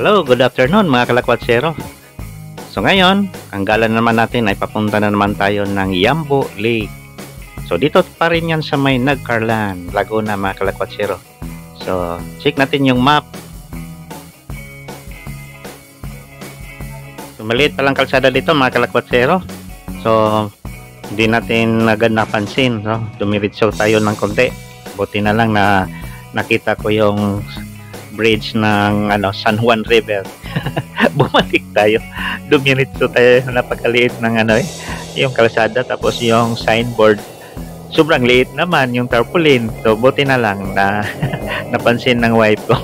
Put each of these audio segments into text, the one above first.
Hello, good afternoon mga kalakwatsero. So ngayon, ang gala naman natin ay papunta na naman tayo ng Yambo Lake. So dito pa rin yan sa may Nagcarlan, Laguna mga kalakwatsero. So check natin yung map. So maliit palang kalsada dito mga kalakwatsero. So hindi natin agad napansin, no? Dumiritso tayo ng konti. Buti na lang na nakita ko yung bridge ng San Juan River. Bumalik tayo, dumiritso tayo, napakaliit ng yung kalsada, tapos yung signboard sobrang liit naman, yung tarpaulin. So buti na lang na napansin ng wife ko.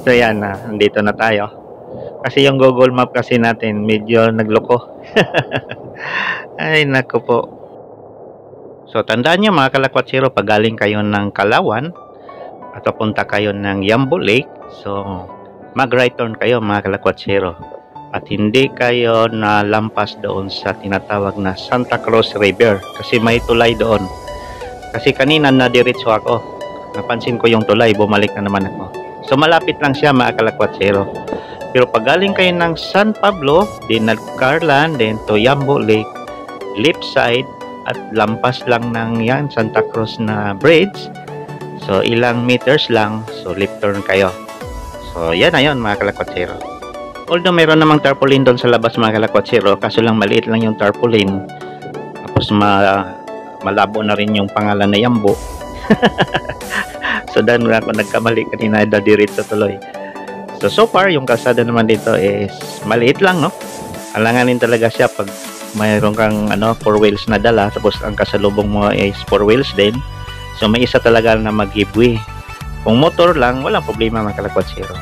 So yan, nandito na tayo kasi yung Google Map kasi natin medyo nagloko. Ay nako po. So tandaan nyo mga kalakwatsero, pag galing kayo ng Kalawan at papunta kayo ng Yambo Lake, so mag-right turn kayo mga kalakwatsero at hindi kayo na lampas doon sa tinatawag na Santa Cruz River kasi may tulay doon. Kasi kanina nadiretso ako, napansin ko yung tulay, bumalik na naman ako. So malapit lang siya mga kalakwatsero. Pero pag galing kayo ng San Pablo, din Nagcarlan, then to Yambo Lake, left side at lampas lang ng yan Santa Cruz na bridge. So ilang meters lang, so left turn kayo. So yan na yun mga kalakwatsero. Although mayroon namang tarpaulin doon sa labas mga kalakwatsero, kaso lang maliit lang yung tarpaulin. Tapos malabo na rin yung pangalan na Yambo. So doon ako nagkamali kanina, dadiretso tuloy. So far yung kalsada naman dito is maliit lang, no? Alanganin talaga siya pag mayroon kang 4 wheels na dala, tapos ang kasalubong mo is 4 wheels din. So may isa talaga na mag-giveaway. Kung motor lang, walang problema mga kalakwatsero.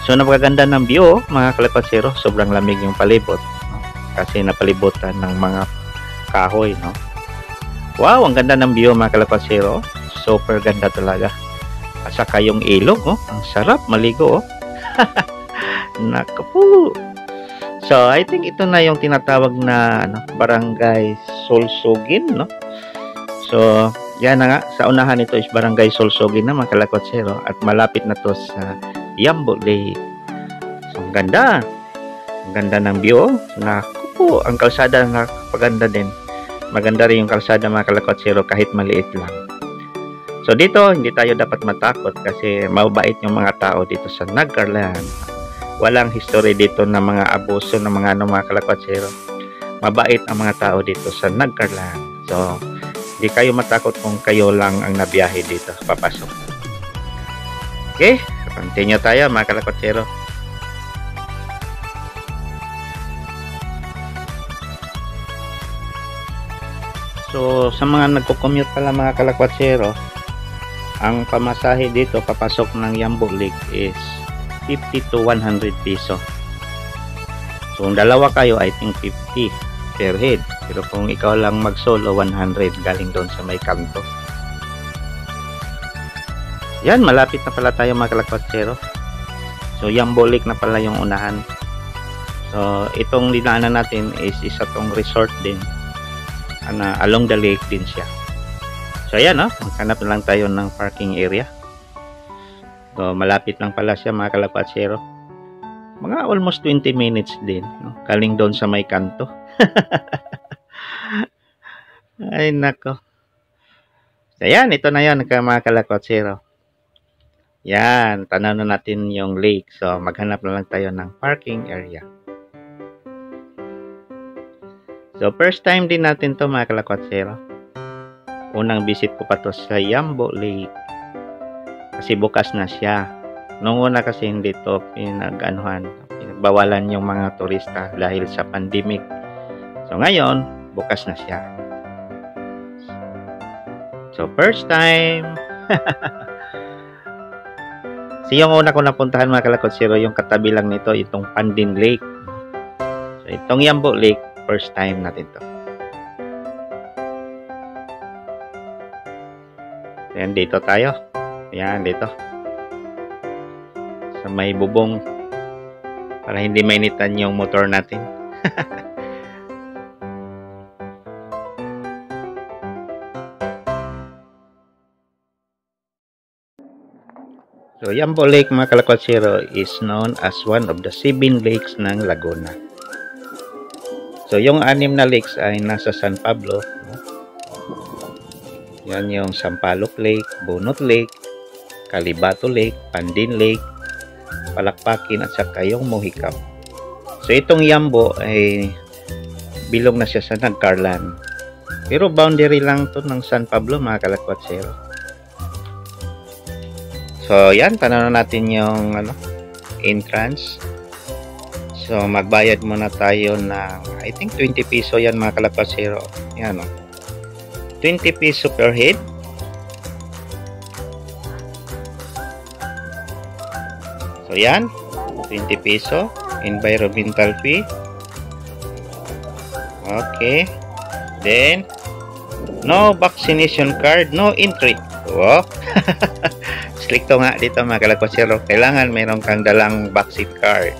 So napakaganda ng view mga kalakwatsero. Sobrang lamig yung palibot, no? Kasi napalibutan ng mga kahoy, no? Wow, ang ganda ng view mga kalakwatsero. Super ganda talaga. At saka yung ilog, oh, ang sarap maligo, oh. Naku po. So I think ito na yung tinatawag na Barangay Solsogin, no? So yan na nga, sa unahan nito is Barangay Solsogin na mga kalakwatsero at malapit na to sa Yambo Lake. So ang ganda. Ang ganda ng view. Naku po, ang kalsada napaganda din. Maganda rin yung kalsada mga kalakwatsero kahit maliit lang. So dito, hindi tayo dapat matakot kasi mabait yung mga tao dito sa Nagcarlan. Walang history dito ng mga abuso ng mga mga kalakwatsero. Mabait ang mga tao dito sa Nagcarlan. So hindi kayo matakot kung kayo lang ang nabiyahe dito papasok. Okay, continue tayo mga kalakwatsero. So sa mga nagko-commute pala mga kalakwatsero, ang pamasahe dito papasok ng Yambo Lake is 50 to 100 piso. So kung dalawa kayo, I think 50 per head. Pero kung ikaw lang mag-solo, 100 galing doon sa may kanto. Yan, malapit na pala tayo mga kalakwatsero. So Yambo Lake na pala yung unahan. So itong dinaanan natin is isa tong resort din. Along the lake din siya. So ayan, maghanap na lang tayo ng parking area. So malapit lang pala siya mga kalakwatsero. Mga almost 20 minutes din, no? Galing doon sa may kanto. Ay nako. So yan, ito na yan mga kalakwatsero. Yan, tanaw na natin yung lake. So maghanap na lang tayo ng parking area. So first time din natin to mga kalakwatsero. Unang visit ko pa to sa Yambo Lake. Kasi bukas na siya. Noong una kasi hindi to pinagbawalan yung mga turista dahil sa pandemic. So ngayon, bukas na siya. So first time. So yung una ko napuntahan mga kalakwatsero, yung katabi lang nito, itong Pandin Lake. So itong Yambo Lake, first time natin to. Ayan, dito tayo. Ayan, dito. Sa may bubong. Para hindi mainitan yung motor natin. So, Yambo Lake mga kalakwatsero is known as one of the 7 lakes ng Laguna. So, yung 6 na lakes ay nasa San Pablo. Yan yung Sampaloc Lake, Bunot Lake, Calibato Lake, Pandin Lake, Palakpakin at saka yung Mohicap. So, itong Yambo ay bilong na siya sa Nagcarlan. Pero boundary lang to ng San Pablo mga kalakwatsero. So, yan. Tanong natin yung entrance. So, magbayad muna tayo ng, I think, 20 piso yan mga kalakwatsero. Yan, 20 piso per head. So, yan. 20 piso. Environmental fee. Okay. Then, no vaccination card, no entry. Wow. Stricto nga dito mga kalakwatsero. Kailangan meron kang dalang vaccine card.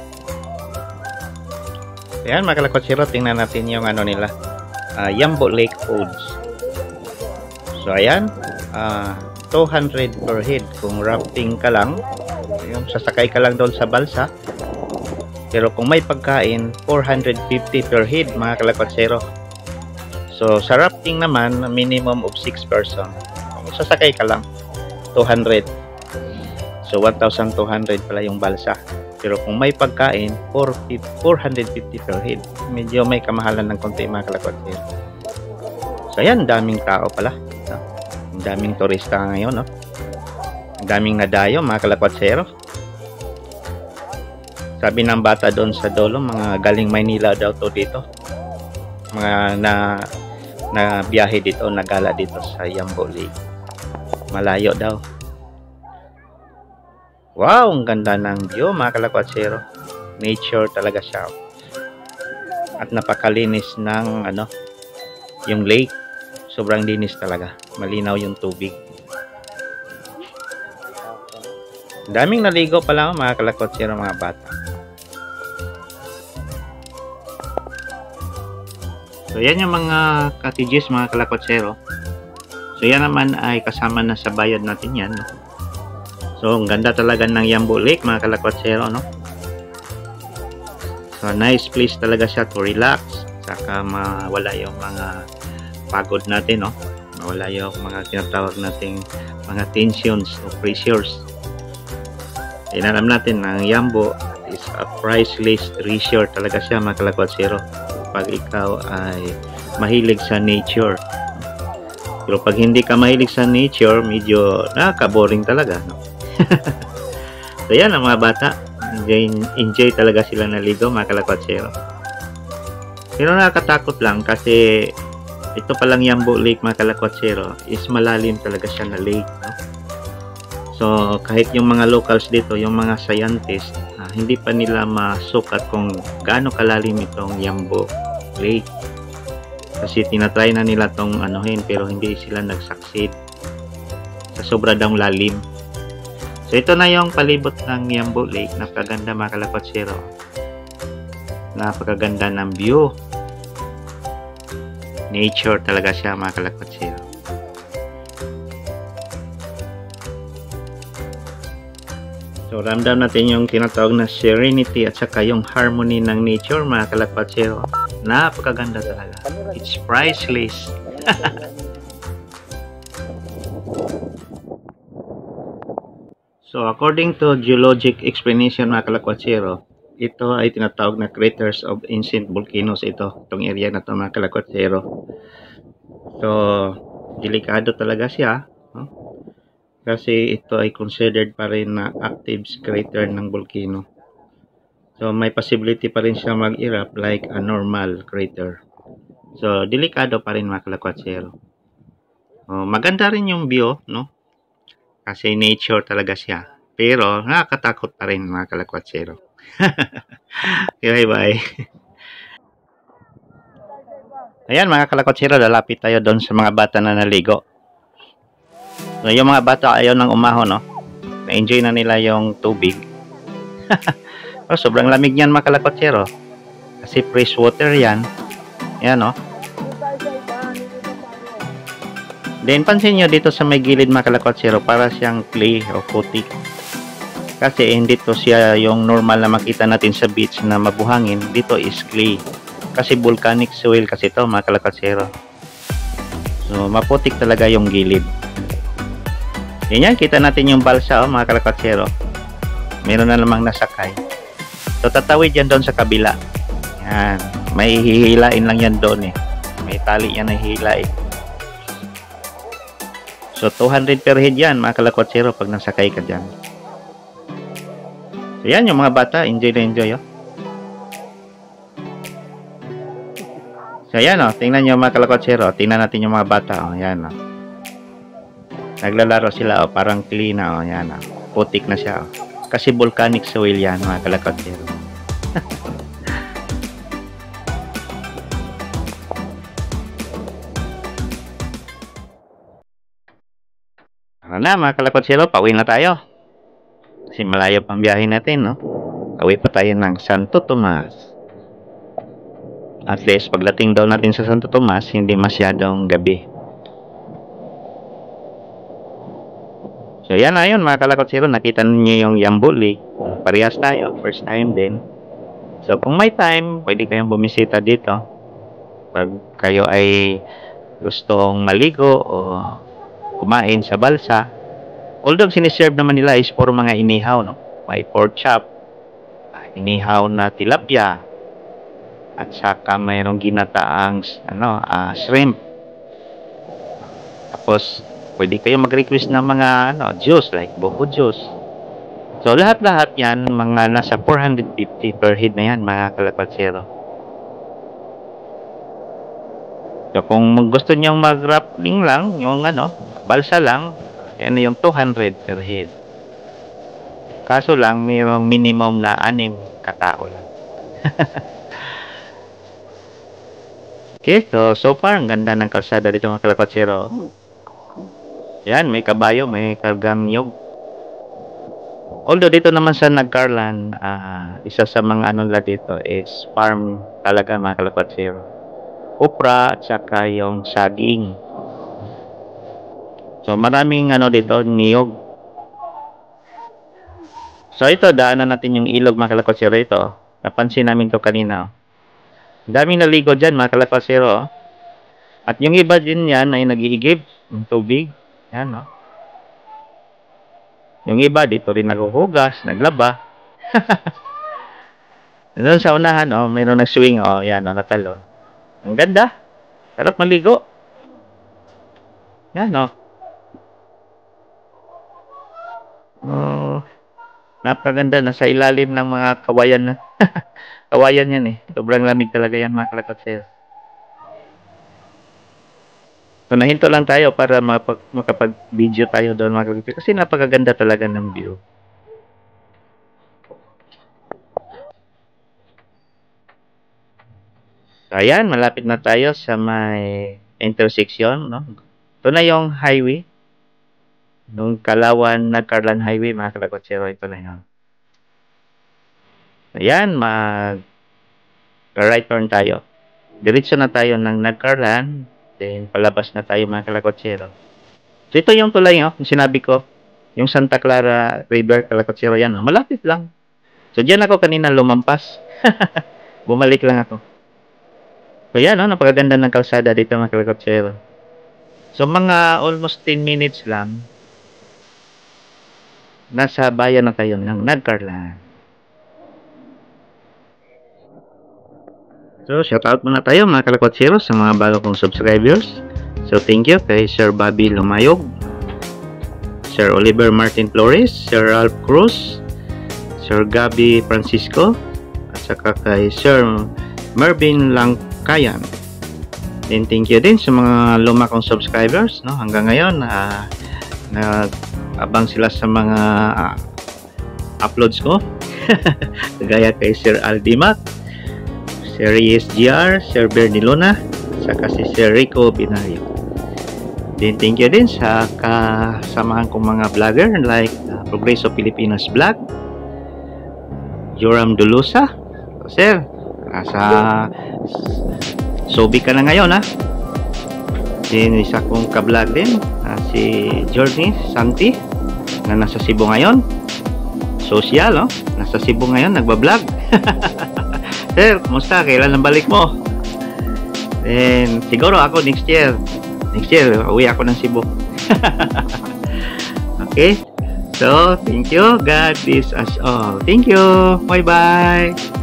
Ayan mga kalakwatsero, tingnan natin yung nila. Yambo Lake Foods. So ayan, 200 per head kung rafting ka lang. Yung sasakay ka lang doon sa balsa. Pero kung may pagkain, 450 per head mga kalakwatsero. So sa rafting naman, minimum of 6 person. Kung sasakay ka lang, 200. So 1,200 pala yung balsa. Pero kung may pagkain, 450 per head. Medyo may kamahalan ng konti mga kalakwatsero. So ayan, daming tao pala. Ang daming turista ngayon. Ang daming nadayo mga kalakwatsero. Sabi ng bata doon sa dulo, mga galing Maynila daw to dito. Mga na biyahe dito, nagala dito sa Yambo Lake. Malayo daw. Wow, ang ganda ng view mga kalakwatsero. Nature talaga siya. At napakalinis ng yung lake. Sobrang linis talaga. Malinaw yung tubig. Daming naligo pala mga kalakwatsero, mga bata. So yan yung mga cottages mga kalakwatsero. So yan naman ay kasama na sa bayad natin yan. So ang ganda talaga ng Yambo Lake mga kalakwatsero, So nice place talaga siya to relax. Saka mawala yung mga pagod natin, Mawala yung mga tinatawag nating mga tensions o pressures. Alam natin ang Yambo is a priceless resort talaga siya mga kalakwatsero. Pag ikaw ay mahilig sa nature. Pero pag hindi ka mahilig sa nature, medyo nakaka-boring talaga, So yan ang mga bata. Enjoy talaga sila naligo mga kalakwatsero. Pero nakakatakot lang kasi ito palang Yambo Lake mga kalakwatsero is malalim talaga siya na lake, So kahit yung mga locals dito, yung mga scientists, hindi pa nila masukat kung gaano kalalim itong Yambo Lake. Kasi tinatry na nila tong pero hindi sila nag-succeed. Sa sobra daw lalim. So ito na yung palibot ng Yambo Lake. Napakaganda mga kalakwatsero. Napakaganda ng view. Nature talaga siya mga kalakwatsero. So ramdam natin yung tinatawag na serenity at saka yung harmony ng nature mga kalakwatsero. Napakaganda talaga. It's priceless. So according to geologic explanation mga kalakwatsero, ito ay tinatawag na craters of ancient volcanoes itong area na to mga kalakwatsero. So delikado talaga siya, kasi ito ay considered pa rin na active crater ng volcano. So may possibility pa rin siya mag-erupt like a normal crater. So delikado pa rin mga kalakwatsero. Maganda rin yung view, kasi nature talaga siya. Pero nakakatakot pa rin mga kalakwatsero. Okay, bye. Ayan mga kalakwatsero, lalapit tayo doon sa mga bata na naligo. So yung mga bata ayaw nang umahon, Na-enjoy na nila yung tubig. Sobrang lamig niyan mga kalakwatsero. Kasi fresh water yan. Ayan, Then pansin nyo dito sa may gilid mga kalakwatsero, para siyang clay o putik. Kasi hindi to siya yung normal na makita natin sa beach na mabuhangin. Dito is clay. Kasi volcanic soil kasi to, mga kalakatsero. So maputik talaga yung gilid. Yan, kita natin yung balsa, mga kalakatsero. Meron na namang nasakay. So tatawid yan doon sa kabila. Yan. May hihilain lang yan doon eh. May tali yan na hihilain. So 200 per head yan, mga kalakatsero, pag nasakay ka dyan. So yan, yung mga bata, enjoy na enjoy, oh. So yan, oh, tingnan nyo mga kalakatsero, tingnan natin yung mga bata, oh, yan, oh. Naglalaro sila, oh, parang clean na, oh, yan, oh. Putik na siya, oh. Kasi volcanic soil yan, mga kalakatsero. Ano na, mga kalakatsero, pauwi na tayo. Kasi malayo pang biyahe natin, no? Uwi pa tayo ng Santo Tomas. At least, pagdating daw natin sa Santo Tomas, hindi masyadong gabi. So, yan na yun, mga kalakatsero. Nakita niyo yung Yambo Lake. Parehas tayo. First time din. So, kung may time, pwede kayong bumisita dito. Pag kayo ay gustong maligo o kumain sa balsa. Although siniserve naman nila is puro mga inihaw, no? May pork chop, inihaw na tilapia, at saka mayroong ginataang shrimp. Tapos pwede kayo mag-request ng mga juice like buko juice. So lahat-lahat yan mga nasa 450 per head na yan, mga kalakatsero. So kung gusto niyo mag-rappling lang, yung balsa lang, yan yung 200 per head. Kaso lang, mayroong minimum na 6 katao lang. Okay, so far, ang ganda ng kalsada dito, mga kalakatsero. Yan, may kabayo, may kargang niyog. Although dito naman sa Nagcarlan, isa sa mga dito is farm talaga, mga kalakatsero. Upra at saka yung saging. So maraming dito, niyog. So ito, daanan natin yung ilog, mga kalakatsero. Ito, napansin namin to kanina. Daming naligo dyan, mga kalakatsero. At yung iba din yan ay nag-iigib ng tubig. Yan, no? Yung iba dito rin naghuhugas, naglaba. Doon sa unahan, mayroong nag-swing, yan, natalon. Ang ganda. Sarap maligo. Yan, napakaganda, nasa ilalim ng mga kawayan na. Kawayan yan eh. Sobrang lamig talaga yan, mga kalakatsero. So nahinto lang tayo para makapag-video tayo doon, mga kalakatsero. Kasi napakaganda talaga ng view. So ayan, malapit na tayo sa may intersection, no? Ito na yung highway. Nung Kalawan, Nagcarlan Highway, mga kalakatsero, ito na yun. Ayan, right turn tayo. Diretso na tayo ng Nagcarlan, then palabas na tayo, mga kalakatsero. So ito yung tulay, yung sinabi ko, yung Santa Clara River, kalakatsero, yan, malapit lang. So diyan ako kanina lumampas. Bumalik lang ako. So yan, napakaganda ng kalsada dito, mga kalakatsero. So mga almost 10 minutes lang, nasa bayan na tayo ng Nagcarlan. So, shoutout muna tayo, mga kalakatsero, sa mga bago kong subscribers. So, thank you kay Sir Bobby Lumayog, Sir Oliver Martin Flores, Sir Ralph Cruz, Sir Gabi Francisco, at saka kay Sir Mervin Langkayan. Then, thank you din sa mga luma kong subscribers, hanggang ngayon, abang sila sa mga uploads ko. Gaya kay Sir Aldimac, Sir Reyes GR, Sir Bernie Luna, saka si Sir Rico Binario. Then thank you din sa kasamahan kong mga vlogger like Progreso Pilipinas Vlog, Joram Dulusa. Sir, nasa Sobi ka na ngayon, ha? Then isa kong ka-vlog din, si Jordi Santi, na nasa Cebu ngayon. social, oh. Nasa Cebu ngayon, nagbablog. Sir, kumusta? Kailan ang balik mo? Then, siguro ako next year. Next year, uwi ako ng Cebu. Okay? So, thank you. God bless us all. Thank you. Bye-bye.